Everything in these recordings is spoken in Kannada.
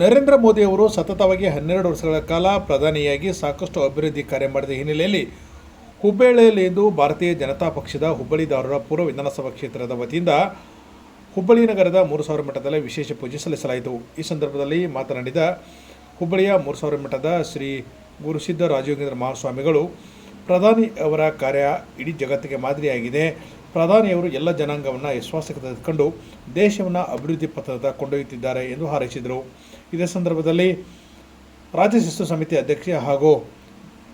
ನರೇಂದ್ರ ಮೋದಿ ಅವರು ಸತತವಾಗಿ 12 ವರ್ಷಗಳ ಕಾಲ ಪ್ರಧಾನಿಯಾಗಿ ಸಾಕಷ್ಟು ಅಭಿವೃದ್ಧಿ ಕಾರ್ಯ ಮಾಡಿದ ಹಿನ್ನೆಲೆಯಲ್ಲಿ ಹುಬ್ಬಳ್ಳಿಯಲ್ಲಿ ಇಂದು ಭಾರತೀಯ ಜನತಾ ಪಕ್ಷದ ಹುಬ್ಬಳ್ಳಿ ಧಾರವಾಡ ಪೂರ್ವ ವಿಧಾನಸಭಾ ಕ್ಷೇತ್ರದ ವತಿಯಿಂದ ಹುಬ್ಬಳ್ಳಿ ನಗರದ 3000 ಮಠದಲ್ಲಿ ವಿಶೇಷ ಪೂಜೆ ಸಲ್ಲಿಸಲಾಯಿತು. ಈ ಸಂದರ್ಭದಲ್ಲಿ ಮಾತನಾಡಿದ ಹುಬ್ಬಳ್ಳಿಯ 3000 ಮಠದ ಶ್ರೀ ಗುರುಸಿದ್ಧ ರಾಜಯೋಗೇಂದ್ರ ಮಹಾಸ್ವಾಮಿಗಳು, ಪ್ರಧಾನಿ ಅವರ ಕಾರ್ಯ ಇಡೀ ಜಗತ್ತಿಗೆ ಮಾದರಿಯಾಗಿದೆ. ಪ್ರಧಾನಿಯವರು ಎಲ್ಲ ಜನಾಂಗವನ್ನು ವಿಶ್ವಾಸಕ್ಕೆ ತೆಗೆದುಕೊಂಡು ದೇಶವನ್ನು ಅಭಿವೃದ್ಧಿ ಪಥದ ಕೊಂಡೊಯ್ಯುತ್ತಿದ್ದಾರೆ ಎಂದು ಹಾರೈಸಿದರು. ಇದೇ ಸಂದರ್ಭದಲ್ಲಿ ರಾಜ್ಯ ಶಿಸ್ತು ಸಮಿತಿ ಅಧ್ಯಕ್ಷ ಹಾಗೂ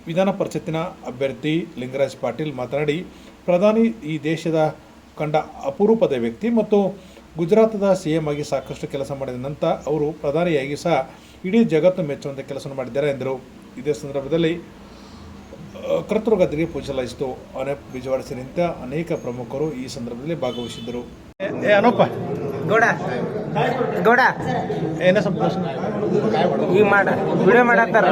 ವಿಧಾನ ಪರಿಷತ್ತಿನ ಅಭ್ಯರ್ಥಿ ಲಿಂಗರಾಜ್ ಪಾಟೀಲ್ ಮಾತನಾಡಿ, ಪ್ರಧಾನಿ ಈ ದೇಶದ ಕಂಡ ಅಪರೂಪದ ವ್ಯಕ್ತಿ ಮತ್ತು ಗುಜರಾತದ CM ಆಗಿ ಸಾಕಷ್ಟು ಕೆಲಸ ಮಾಡಿದ ನಂತರ ಅವರು ಪ್ರಧಾನಿಯಾಗಿ ಸಹ ಇಡೀ ಜಗತ್ತು ಮೆಚ್ಚುವಂಥ ಕೆಲಸ ಮಾಡಿದ್ದಾರೆ ಎಂದರು. ಇದೇ ಸಂದರ್ಭದಲ್ಲಿ ಕರ್ತೃ ಗದ್ದೆಗೆ ಪೂಜೆ ಸಲ್ಲಿಸಿತು. ಬಿಜವಾಡ ಸೇರಿದಂತೆ ಅನೇಕ ಪ್ರಮುಖರು ಈ ಸಂದರ್ಭದಲ್ಲಿ ಭಾಗವಹಿಸಿದ್ದರು. ಅನೂಪ ಗೌಡ ಗೌಡ ಏನ ಸಂತೋಷ ಈಗ ಮಾಡ ವಿಡಿಯೋ ಮಾಡತ್ತಾರ.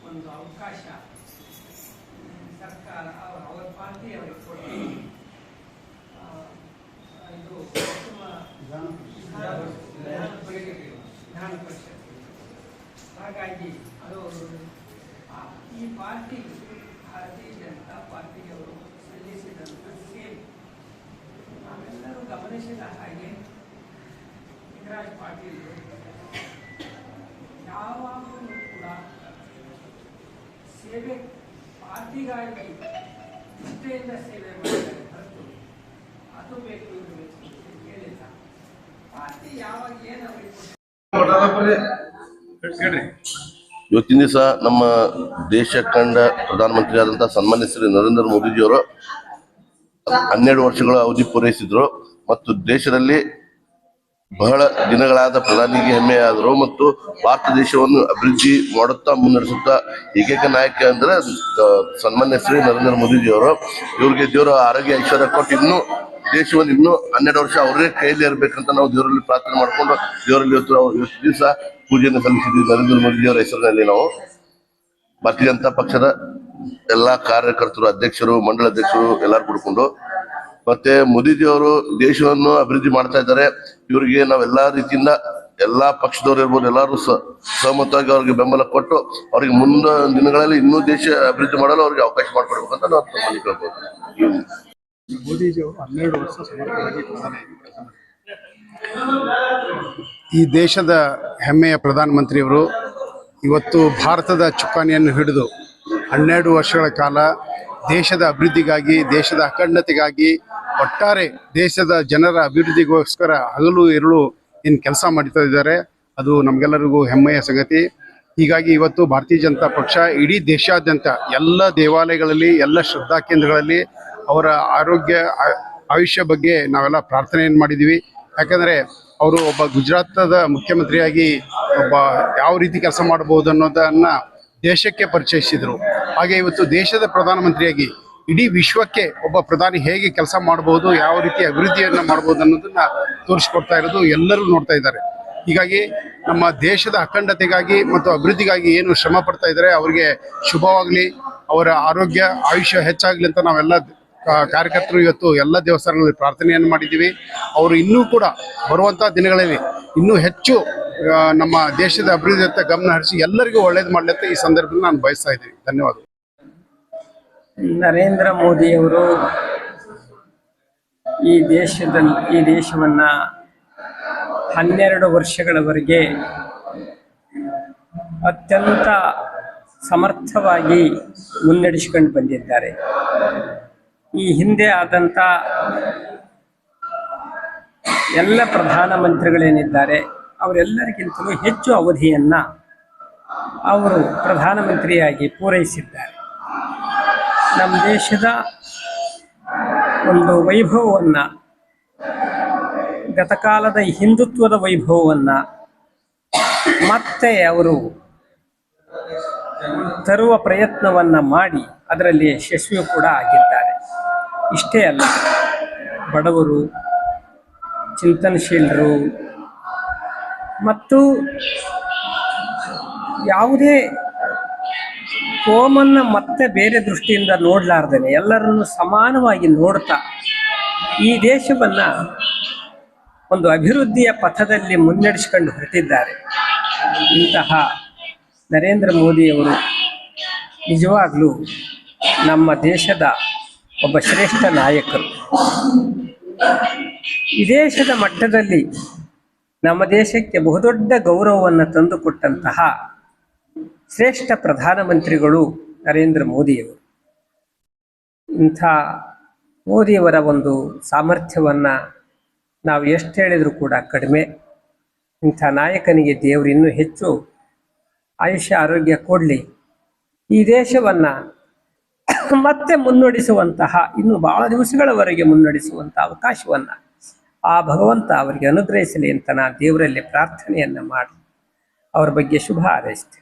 ಒಂದು ಅವಕಾಶ ಸರ್ಕಾರ ಅವರ ಪಾರ್ಟಿ ಅವರಿಗೆ ಕೊಟ್ಟು ಇದು ವಿಧಾನ ಪರಿಷತ್. ಹಾಗಾಗಿ ಅದು ಈ ಪಾರ್ಟಿ ಭಾರತೀಯ ಜನತಾ ಪಾರ್ಟಿಗೆ ಅವರು ಸಲ್ಲಿಸಿದಂಥ ಸೇವೆ ನಾವೆಲ್ಲರೂ ಗಮನಿಸಿದ ಹಾಗೆ ಲಿಂಗರಾಜ್ ಪಾಟೀಲ್ ಯಾವಾಗಲೂ ಕೂಡ ಸೇವೆ ಪಾರ್ಟಿಗಾಗಿ ನಿಷ್ಠೆಯಿಂದ ಸೇವೆ ಮಾಡಿದ್ದಾರೆ ಹೊರತು ಅದು ಬೇಕು ಇದು ಬೇಕು ಅಂತ ಹೇಳಿಲ್ಲ. ಪಾರ್ಟಿ ಯಾವಾಗ ಏನು ಇವತ್ತಿನ ದಿವಸ ನಮ್ಮ ದೇಶ ಕಂಡ ಪ್ರಧಾನಮಂತ್ರಿ ಆದಂತಹ ಸನ್ಮಾನ್ಯ ಶ್ರೀ ನರೇಂದ್ರ ಮೋದಿಜಿಯವರು 12 ವರ್ಷಗಳ ಅವಧಿ ಪೂರೈಸಿದ್ರು ಮತ್ತು ದೇಶದಲ್ಲಿ ಬಹಳ ದಿನಗಳಾದ ಪ್ರಧಾನಿಗೆ ಹೆಮ್ಮೆಯಾದರು ಮತ್ತು ಭಾರತ ದೇಶವನ್ನು ಅಭಿವೃದ್ಧಿ ಮಾಡುತ್ತಾ ಮುನ್ನಡೆಸುತ್ತಾ ಏಕೈಕ ನಾಯಕ ಅಂದ್ರೆ ಸನ್ಮಾನ್ಯ ಶ್ರೀ ನರೇಂದ್ರ ಮೋದಿಜಿಯವರು. ಇವ್ರಿಗೆ ದೇವರು ಆರೋಗ್ಯ ಐಶ್ವರ್ಯ ಕೊಟ್ಟು ಇನ್ನೂ ದೇಶವನ್ನು ಇನ್ನೂ 12 ವರ್ಷ ಅವರೇ ಕೈಯಲ್ಲಿ ಇರಬೇಕಂತ ನಾವು ದೇವರಲ್ಲಿ ಪ್ರಾರ್ಥನೆ ಮಾಡಿಕೊಂಡು ದೇವರಲ್ಲಿ ಇವತ್ತು ದಿವಸ ಪೂಜೆಯನ್ನು ಸಲ್ಲಿಸಿದ್ವಿ. ನರೇಂದ್ರ ಮೋದಿಜಿಯವರ ಹೆಸರಿನಲ್ಲಿ ನಾವು ಭಾರತೀಯ ಜನತಾ ಪಕ್ಷದ ಎಲ್ಲಾ ಕಾರ್ಯಕರ್ತರು, ಅಧ್ಯಕ್ಷರು, ಮಂಡಲ ಅಧ್ಯಕ್ಷರು ಎಲ್ಲರೂ ಕೂಡಿಕೊಂಡು ಮತ್ತೆ ಮೋದಿಜಿಯವರು ದೇಶವನ್ನು ಅಭಿವೃದ್ಧಿ ಮಾಡ್ತಾ ಇದ್ದಾರೆ. ಇವರಿಗೆ ನಾವೆಲ್ಲಾ ರೀತಿಯಿಂದ ಎಲ್ಲಾ ಪಕ್ಷದವ್ರು ಇರ್ಬೋದು ಎಲ್ಲರೂ ಸಹಮತವಾಗಿ ಅವ್ರಿಗೆ ಬೆಂಬಲ ಕೊಟ್ಟು ಅವ್ರಿಗೆ ಮುಂದೆ ದಿನಗಳಲ್ಲಿ ಇನ್ನೂ ದೇಶ ಅಭಿವೃದ್ಧಿ ಮಾಡಲು ಅವ್ರಿಗೆ ಅವಕಾಶ ಮಾಡಿಕೊಡ್ಬೇಕಂತ ನಾವು ತಮ್ಮಲ್ಲಿ ಕೇಳ್ಬೋದು. ಮೋದಿಜಿಯವರು 12 ವರ್ಷ ಸಮರ್ಥವಾಗಿ ಪ್ರಧಾನಿಯಾಗಿ ಕೆಲಸ ಮಾಡಿದ್ದಾರೆ. ಈ ದೇಶದ ಹೆಮ್ಮೆಯ ಪ್ರಧಾನಮಂತ್ರಿಯವರು ಇವತ್ತು ಭಾರತದ ಚುಕ್ಕಾಣಿಯನ್ನು ಹಿಡಿದು 12 ವರ್ಷಗಳ ಕಾಲ ದೇಶದ ಅಭಿವೃದ್ಧಿಗಾಗಿ, ದೇಶದ ಅಖಂಡತೆಗಾಗಿ, ಒಟ್ಟಾರೆ ದೇಶದ ಜನರ ಅಭಿವೃದ್ಧಿಗೋಸ್ಕರ ಹಗಲು ಇರುಳು ಏನು ಕೆಲಸ ಮಾಡ್ತಾ ಇದ್ದಾರೆ. ಅದು ನಮಗೆಲ್ಲರಿಗೂ ಹೆಮ್ಮೆಯ ಸಂಗತಿ. ಹೀಗಾಗಿ ಇವತ್ತು ಭಾರತೀಯ ಜನತಾ ಪಕ್ಷ ಇಡೀ ದೇಶಾದ್ಯಂತ ಎಲ್ಲ ದೇವಾಲಯಗಳಲ್ಲಿ, ಎಲ್ಲ ಶ್ರದ್ಧಾ ಕೇಂದ್ರಗಳಲ್ಲಿ ಅವರ ಆಯುಷ್ಯ ಬಗ್ಗೆ ನಾವೆಲ್ಲ ಪ್ರಾರ್ಥನೆಯನ್ನು ಮಾಡಿದ್ದೀವಿ. ಯಾಕಂದರೆ ಅವರು ಒಬ್ಬ ಗುಜರಾತದ ಮುಖ್ಯಮಂತ್ರಿಯಾಗಿ ಒಬ್ಬ ಯಾವ ರೀತಿ ಕೆಲಸ ಮಾಡಬಹುದು ಅನ್ನೋದನ್ನು ದೇಶಕ್ಕೆ ಪರಿಚಯಿಸಿದರು. ಹಾಗೆ ಇವತ್ತು ದೇಶದ ಪ್ರಧಾನಮಂತ್ರಿಯಾಗಿ ಇಡೀ ವಿಶ್ವಕ್ಕೆ ಒಬ್ಬ ಪ್ರಧಾನಿ ಹೇಗೆ ಕೆಲಸ ಮಾಡಬಹುದು, ಯಾವ ರೀತಿ ಅಭಿವೃದ್ಧಿಯನ್ನು ಮಾಡಬಹುದು ಅನ್ನೋದನ್ನ ತೋರಿಸ್ಕೊಡ್ತಾ ಇರೋದು ಎಲ್ಲರೂ ನೋಡ್ತಾ ಇದ್ದಾರೆ. ಹೀಗಾಗಿ ನಮ್ಮ ದೇಶದ ಅಖಂಡತೆಗಾಗಿ ಮತ್ತು ಅಭಿವೃದ್ಧಿಗಾಗಿ ಏನು ಶ್ರಮ ಪಡ್ತಾ ಇದ್ದಾರೆ ಅವರಿಗೆ ಶುಭವಾಗಲಿ, ಅವರ ಆರೋಗ್ಯ ಆಯುಷ್ಯ ಹೆಚ್ಚಾಗಲಿ ಅಂತ ನಾವೆಲ್ಲ ಕಾರ್ಯಕರ್ತರು ಇವತ್ತು ಎಲ್ಲ ದೇವಸ್ಥಾನಗಳಲ್ಲಿ ಪ್ರಾರ್ಥನೆಯನ್ನು ಮಾಡಿದ್ದೀವಿ. ಅವರು ಇನ್ನೂ ಕೂಡ ಬರುವಂಥ ದಿನಗಳಲ್ಲಿ ಇನ್ನೂ ಹೆಚ್ಚು ನಮ್ಮ ದೇಶದ ಅಭಿವೃದ್ಧಿಯತ್ತ ಗಮನ ಹರಿಸಿ ಎಲ್ಲರಿಗೂ ಒಳ್ಳೇದು ಮಾಡಲಿ ಅಂತ ಈ ಸಂದರ್ಭದಲ್ಲಿ ನಾನು ಬಯಸ್ತಾ ಇದ್ದೀನಿ. ಧನ್ಯವಾದ. ನರೇಂದ್ರ ಮೋದಿಯವರು ಈ ದೇಶವನ್ನು 12 ವರ್ಷಗಳವರೆಗೆ ಅತ್ಯಂತ ಸಮರ್ಥವಾಗಿ ಮುನ್ನಡೆಸಿಕೊಂಡು ಬಂದಿದ್ದಾರೆ. ಈ ಹಿಂದೆ ಆದಂಥ ಎಲ್ಲ ಪ್ರಧಾನಮಂತ್ರಿಗಳೇನಿದ್ದಾರೆ ಅವರೆಲ್ಲರಿಗಿಂತಲೂ ಹೆಚ್ಚು ಅವಧಿಯನ್ನು ಅವರು ಪ್ರಧಾನಮಂತ್ರಿಯಾಗಿ ಪೂರೈಸಿದ್ದಾರೆ. ನಮ್ಮ ದೇಶದ ಒಂದು ವೈಭವವನ್ನು, ಗತಕಾಲದ ಹಿಂದುತ್ವದ ವೈಭವವನ್ನು ಮತ್ತೆ ಅವರು ತರುವ ಪ್ರಯತ್ನವನ್ನು ಮಾಡಿ ಅದರಲ್ಲಿ ಯಶಸ್ವಿಯೂ ಕೂಡ ಆಗಿದ್ದಾರೆ. ಇಷ್ಟೇ ಅಲ್ಲ, ಬಡವರು, ಚಿಂತನಶೀಲರು ಮತ್ತು ಯಾವುದೇ ಕೋಮನ್ನು ಮತ್ತೆ ಬೇರೆ ದೃಷ್ಟಿಯಿಂದ ನೋಡಲಾರ್ದೇನೆ ಎಲ್ಲರನ್ನು ಸಮಾನವಾಗಿ ನೋಡ್ತಾ ಈ ದೇಶವನ್ನು ಒಂದು ಅಭಿವೃದ್ಧಿಯ ಪಥದಲ್ಲಿ ಮುನ್ನಡೆಸ್ಕೊಂಡು ಹೊರಟಿದ್ದಾರೆ. ಇಂತಹ ನರೇಂದ್ರ ಮೋದಿಯವರು ನಿಜವಾಗಲೂ ನಮ್ಮ ದೇಶದ ಒಬ್ಬ ಶ್ರೇಷ್ಠ ನಾಯಕರು. ವಿದೇಶದ ಮಟ್ಟದಲ್ಲಿ ನಮ್ಮ ದೇಶಕ್ಕೆ ಬಹುದೊಡ್ಡ ಗೌರವವನ್ನು ತಂದುಕೊಟ್ಟಂತಹ ಶ್ರೇಷ್ಠ ಪ್ರಧಾನಮಂತ್ರಿಗಳು ನರೇಂದ್ರ ಮೋದಿಯವರು. ಇಂಥ ಮೋದಿಯವರ ಒಂದು ಸಾಮರ್ಥ್ಯವನ್ನು ನಾವು ಎಷ್ಟು ಹೇಳಿದರೂ ಕೂಡ ಕಡಿಮೆ. ಇಂಥ ನಾಯಕನಿಗೆ ದೇವರು ಇನ್ನೂ ಹೆಚ್ಚು ಆಯುಷ್ಯ ಆರೋಗ್ಯ ಕೊಡಲಿ. ಈ ದೇಶವನ್ನು ಮತ್ತೆ ಮುನ್ನಡೆಸುವಂತಹ, ಇನ್ನು ಬಹಳ ದಿವಸಗಳವರೆಗೆ ಮುನ್ನಡೆಸುವಂಥ ಅವಕಾಶವನ್ನು ಆ ಭಗವಂತ ಅವರಿಗೆ ಅನುಗ್ರಹಿಸಲಿ ಅಂತ ನಾನು ದೇವರಲ್ಲಿ ಪ್ರಾರ್ಥನೆಯನ್ನು ಮಾಡಿ ಅವ್ರ ಬಗ್ಗೆ ಶುಭ ಹಾರೈಸ್ತೇನೆ.